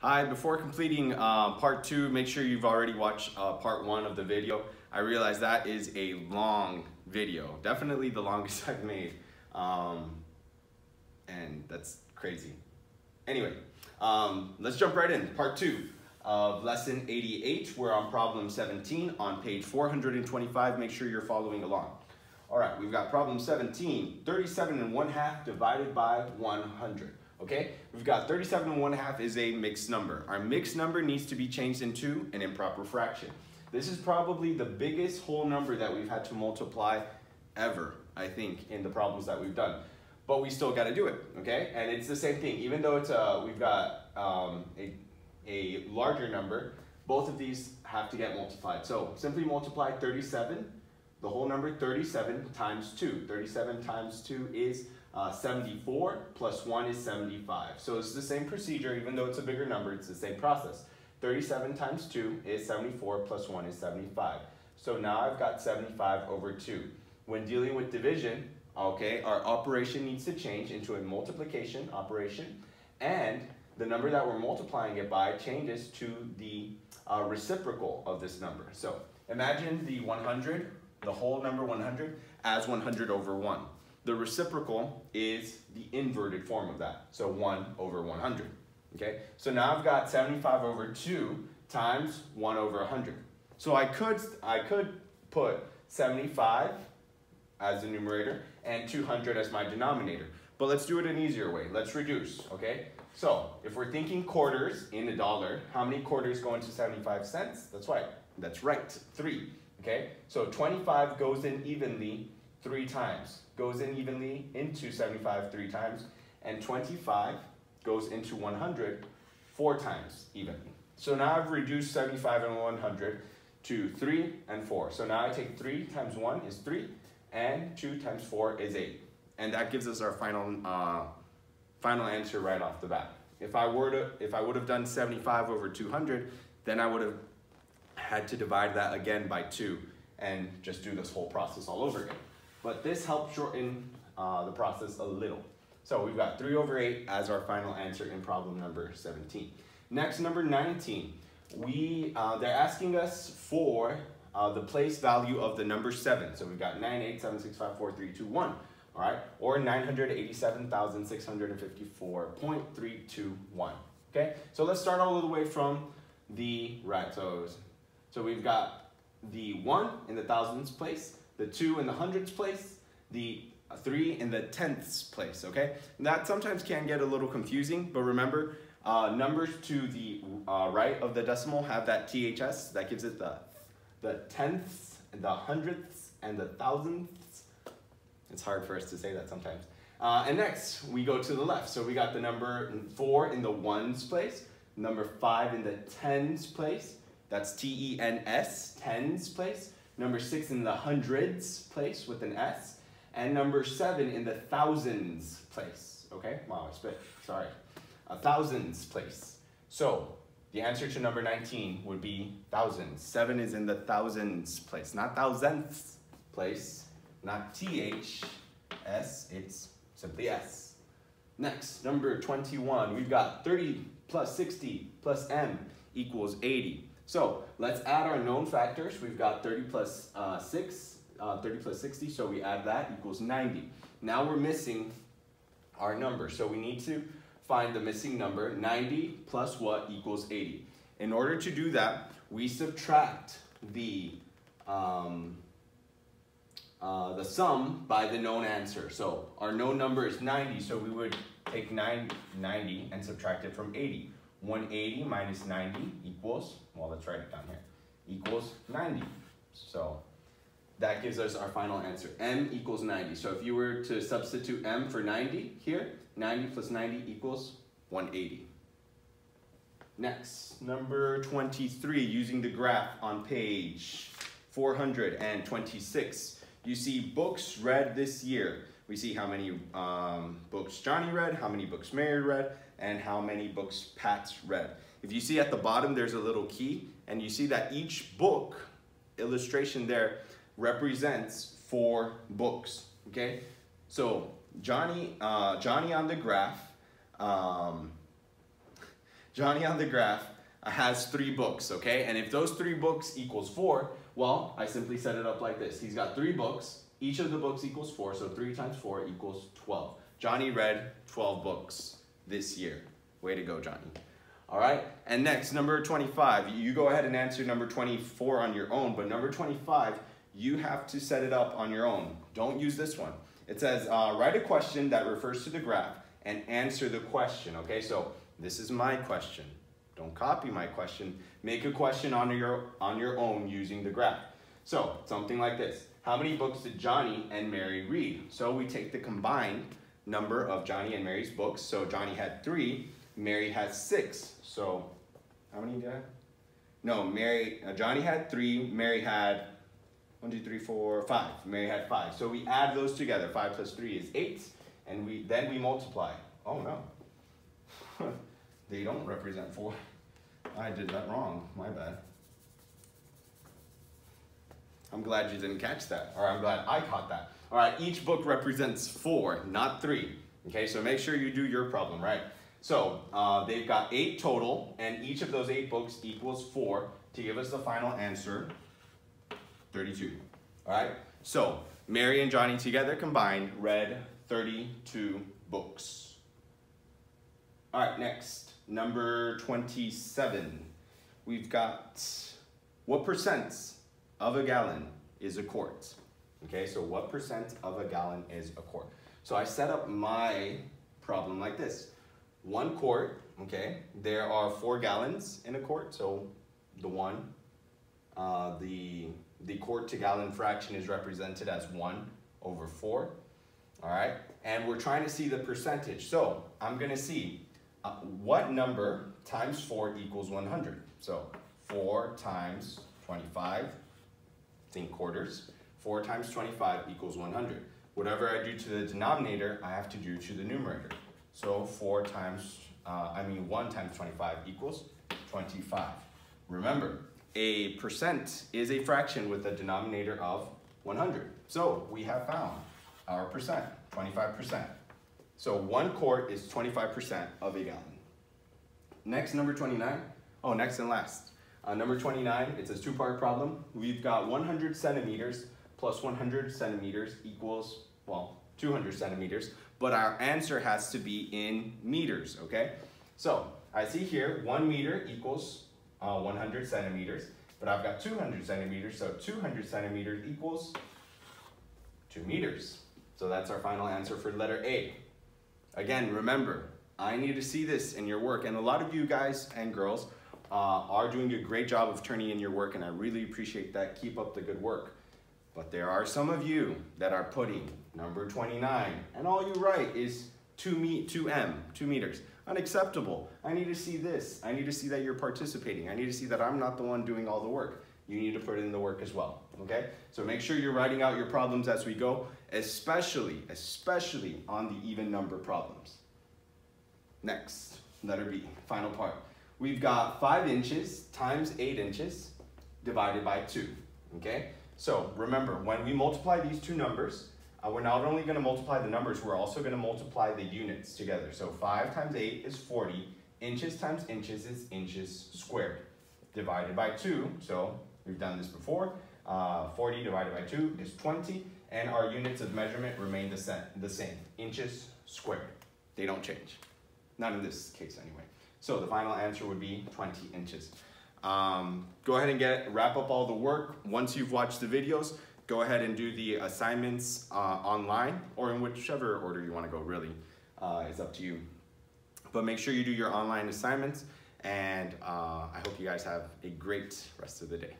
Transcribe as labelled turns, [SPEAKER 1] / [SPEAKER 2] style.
[SPEAKER 1] Hi, before completing part 2, make sure you've already watched part 1 of the video. I realize that is a long video, definitely the longest I've made, and that's crazy. Anyway, let's jump right in. Part 2 of lesson 88. We're on problem 17 on page 425. Make sure you're following along. All right, we've got problem 17, 37 1/2 divided by 100. Okay, we've got 37 1/2 is a mixed number. Our mixed number needs to be changed into an improper fraction. This is probably the biggest whole number that we've had to multiply ever, I think, in the problems that we've done. But we still got to do it, okay? And it's the same thing. Even though it's we've got a larger number, both of these have to get multiplied. So simply multiply 37, the whole number 37 times 2. 37 times 2 is 74 plus 1 is 75. So it's the same procedure, even though it's a bigger number, it's the same process. 37 times 2 is 74 plus 1 is 75. So now I've got 75 over 2. When dealing with division, okay, our operation needs to change into a multiplication operation, and the number that we're multiplying it by changes to the reciprocal of this number. So imagine the 100, the whole number 100, as 100 over 1. The reciprocal is the inverted form of that, so 1 over 100. Okay, so now I've got 75 over 2 times 1 over 100. So I could put 75 as the numerator and 200 as my denominator. But let's do it an easier way. Let's reduce, okay? So if we're thinking quarters in a dollar, how many quarters go into 75 cents? That's right, 3, okay? So 25 goes in evenly 3 times, goes in evenly into 75 3 times, and 25 goes into 100 4 times evenly. So now I've reduced 75 and 100 to 3 and 4. So now I take 3 times 1 is 3, and 2 times 4 is 8. And that gives us our final answer right off the bat. If I would have done 75 over 200, then I would have had to divide that again by 2 and just do this whole process all over again. But this helps shorten the process a little. So we've got 3 over 8 as our final answer in problem number 17. Next, number 19. They're asking us for the place value of the number 7. So we've got 987654321, all right? Or 987,654.321, okay? So let's start all the way from the right. So we've got the 1 in the thousands place, the 2 in the hundreds place, the 3 in the tenths place, okay? And that sometimes can get a little confusing, but remember, numbers to the right of the decimal have that THS, that gives it the tenths, the hundredths, and the thousandths. It's hard for us to say that sometimes. And next, we go to the left. So we got the number 4 in the ones place, number 5 in the tens place, that's T-E-N-S, tens place, number 6 in the hundreds place with an S, and number 7 in the thousands place, okay? Wow, I spit, sorry. Thousands place. So the answer to number 19 would be thousands. 7 is in the thousands place, not thousandths place, not T-H-S, it's simply S. Next, number 21, we've got 30 plus 60 plus M equals 80. So let's add our known factors. We've got 30 plus 60, so we add that equals 90. Now we're missing our number, so we need to find the missing number. 90 plus what equals 80. In order to do that, we subtract the sum by the known answer. So our known number is 90, so we would take 90 and subtract it from 80. 180 minus 90 equals, well, let's write it down here, equals 90. So that gives us our final answer. M equals 90. So if you were to substitute M for 90 here, 90 plus 90 equals 180. Next, number 23, using the graph on page 426. You see books read this year. We see how many books Johnny read, how many books Mary read, and how many books Pat read. If you see at the bottom, there's a little key, and you see that each book illustration there represents 4 books, okay? So Johnny on the graph Johnny on the graph has 3 books, okay? And if those 3 books equals 4, well, I simply set it up like this. He's got 3 books. Each of the books equals 4, so 3 times 4 equals 12. Johnny read 12 books this year. Way to go, Johnny. All right, and next, number 25. You go ahead and answer number 24 on your own, but number 25, you have to set it up on your own. Don't use this one. It says, write a question that refers to the graph and answer the question, okay? So this is my question. Don't copy my question. Make a question on your own using the graph. So something like this. How many books did Johnny and Mary read? So we take the combined number of Johnny and Mary's books. So Johnny had 3, Mary has 6. So how many did I have? No, Johnny had 3, Mary had 1, 2, 3, 4, 5. Mary had 5. So we add those together. 5 plus 3 is 8, and then we multiply. Oh no, they don't represent 4. I did that wrong, my bad. I'm glad you didn't catch that, or I'm glad I caught that. All right, each book represents 4, not 3. Okay, so make sure you do your problem, right? So they've got 8 total, and each of those 8 books equals 4 to give us the final answer, 32. All right, so Mary and Johnny together combined read 32 books. All right, next, number 27. We've got, what percent of a gallon is a quart? Okay, so what percent of a gallon is a quart? So I set up my problem like this. 1 quart, okay, there are 4 gallons in a quart, so the quart to gallon fraction is represented as 1/4, all right? And we're trying to see the percentage. So I'm gonna see what number times 4 equals 100. So 4 times 25, think quarters. 4 times 25 equals 100. Whatever I do to the denominator, I have to do to the numerator. So 1 times 25 equals 25. Remember, a percent is a fraction with a denominator of 100. So we have found our percent, 25%. So 1 quart is 25% of a gallon. Next, number 29. Oh, next and last. Number 29, it's a 2-part problem. We've got 100 centimeters plus 100 centimeters equals, well, 200 centimeters, but our answer has to be in meters, okay? So I see here 1 meter equals 100 centimeters, but I've got 200 centimeters, so 200 centimeters equals 2 meters. So that's our final answer for letter A. Again, remember, I need to see this in your work, and a lot of you guys and girls are doing a great job of turning in your work, and I really appreciate that. Keep up the good work. But there are some of you that are putting number 29, and all you write is 2 meters. Unacceptable. I need to see this. I need to see that you're participating. I need to see that I'm not the one doing all the work. You need to put in the work as well, okay? So make sure you're writing out your problems as we go, especially on the even number problems. Next, letter B, final part. We've got 5 inches times 8 inches divided by 2, okay? So remember, when we multiply these 2 numbers, we're not only going to multiply the numbers, we're also going to multiply the units together. So 5 times 8 is 40. Inches times inches is inches squared. Divided by 2, so we've done this before. 40 divided by 2 is 20, and our units of measurement remain the same. Inches squared. They don't change. Not in this case anyway. So the final answer would be 20 inches. Go ahead and wrap up all the work. Once you've watched the videos, go ahead and do the assignments online, or in whichever order you want to go, really. It's up to you. But make sure you do your online assignments, and I hope you guys have a great rest of the day.